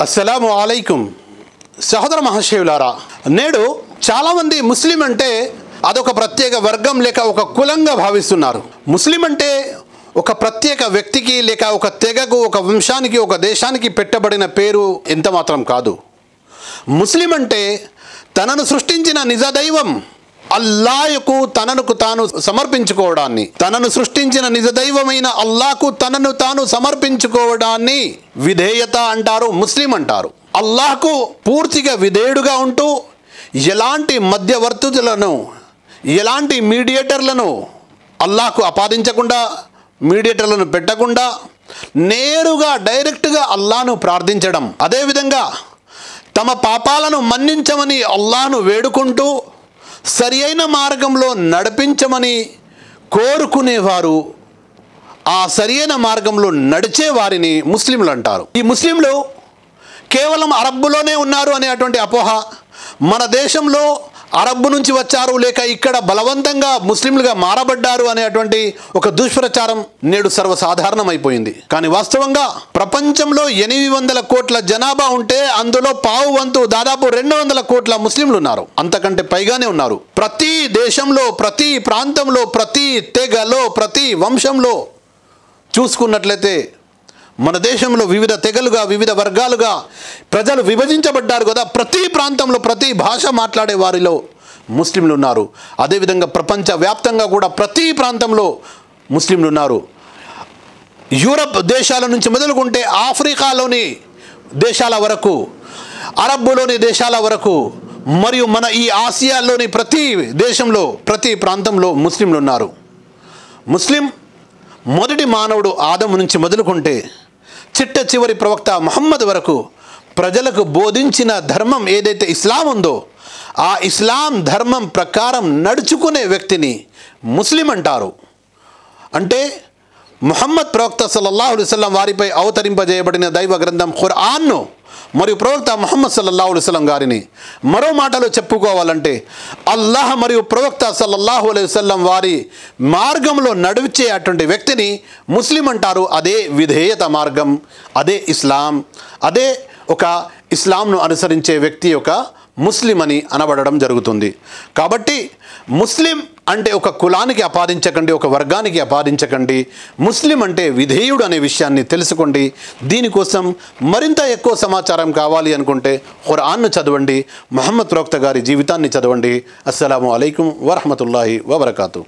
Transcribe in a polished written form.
అస్సలాము అలైకుం సహోదర మహాశయులారా, నేడు చాలామంది ముస్లిం అంటే అదొక ప్రత్యేక వర్గం లేక ఒక కులంగా భావిస్తున్నారు. ముస్లిం అంటే ఒక ప్రత్యేక వ్యక్తికి లేక ఒక తెగకు, ఒక వంశానికి, ఒక దేశానికి పెట్టబడిన పేరు ఎంత మాత్రం కాదు. ముస్లిం అంటే తనను సృష్టించిన నిజదైవం అల్లాహ్కు తనకు తాను సమర్పించుకోవడాన్ని, తనను సృష్టించిన నిజదైవమైన అల్లాహ్కు తనను తాను సమర్పించుకోవడాన్ని విధేయత అంటారు, ముస్లిం అంటారు. అల్లాహ్కు పూర్తిగా విధేయుడుగా ఉంటూ ఎలాంటి మధ్యవర్తులను, ఎలాంటి మీడియేటర్లను అల్లాహ్కు ఆపాదించకుండా, మీడియేటర్లను పెట్టకుండా నేరుగా డైరెక్ట్గా అల్లాహ్ను ప్రార్థించడం, అదేవిధంగా తమ పాపాలను మన్నించమని అల్లాహ్ను వేడుకుంటూ సరి అయిన మార్గంలో నడిపించమని కోరుకునేవారు, ఆ సరి అయిన మార్గంలో నడిచే వారిని ముస్లింలు అంటారు. ఈ ముస్లింలు కేవలం అరబ్బులోనే ఉన్నారు అనేటువంటి అపోహ, మన దేశంలో అరబ్బు నుంచి వచ్చారు లేక ఇక్కడ బలవంతంగా ముస్లింలుగా మారబడ్డారు అనేటువంటి ఒక దుష్ప్రచారం నేడు సర్వసాధారణమైపోయింది. కానీ వాస్తవంగా ప్రపంచంలో 800 కోట్ల జనాభా ఉంటే అందులో పావు వంతు దాదాపు 200 కోట్ల ముస్లింలు ఉన్నారు, అంతకంటే పైగానే ఉన్నారు. ప్రతి దేశంలో, ప్రతి ప్రాంతంలో, ప్రతి తెగలో, ప్రతి వంశంలో చూసుకున్నట్లయితే మన దేశంలో వివిధ తెగలుగా, వివిధ వర్గాలుగా ప్రజలు విభజించబడ్డారు కదా. ప్రతి ప్రాంతంలో, ప్రతి భాష మాట్లాడే వారిలో ముస్లింలు ఉన్నారు. అదేవిధంగా ప్రపంచవ్యాప్తంగా కూడా ప్రతి ప్రాంతంలో ముస్లింలు ఉన్నారు. యూరప్ దేశాల నుంచి మొదలుకుంటే ఆఫ్రికాలోని దేశాల వరకు, అరబ్బులోని దేశాల వరకు, మరియు మన ఈ ఆసియాలోని ప్రతి దేశంలో, ప్రతి ప్రాంతంలో ముస్లింలు ఉన్నారు. ముస్లిం మొదటి మానవుడు ఆదము నుంచి మొదలుకుంటే చిట్ట చివరి ప్రవక్త ముహమ్మద్ వరకు ప్రజలకు బోధించిన ధర్మం ఏదైతే ఇస్లాం ఉందో ఆ ఇస్లాం ధర్మం ప్రకారం నడుచుకునే వ్యక్తిని ముస్లిం అంటారు. అంటే ముహమ్మద్ ప్రవక్త సల్లల్లాహు అలైహి వసల్లం వారిపై అవతరింపజేయబడిన దైవ గ్రంథం ఖురాన్ను మరియు ప్రవక్త ముహమ్మద్ సల్లల్లాహు అలైహి వసల్లం గారిని మరో మాటలో చెప్పుకోవాలంటే అల్లాహ్ మరియు ప్రవక్త సల్లల్లాహు అలైహి వసల్లం వారి మార్గంలో నడిచే అటువంటి వ్యక్తిని ముస్లిం అంటారు. అదే విధేయత మార్గం, అదే ఇస్లాం, అదే ఒక ఇస్లాంను అనుసరించే వ్యక్తి యొక్క ముస్లిం అని అనబడడం జరుగుతుంది. కాబట్టి ముస్లిం అంటే ఒక కులానికి ఆపాదించకండి, ఒక వర్గానికి ఆపాదించకండి. ముస్లిం అంటే విధేయుడు అనే విషయాన్ని తెలుసుకోండి. దీనికోసం మరింత ఎక్కువ సమాచారం కావాలి అనుకుంటే ఖురాన్ను చదవండి, ముహమ్మద్ ప్రవక్త గారి జీవితాన్ని చదవండి. అస్సలాము అలైకుం వరహమతుల్లాహి వబరకాతు.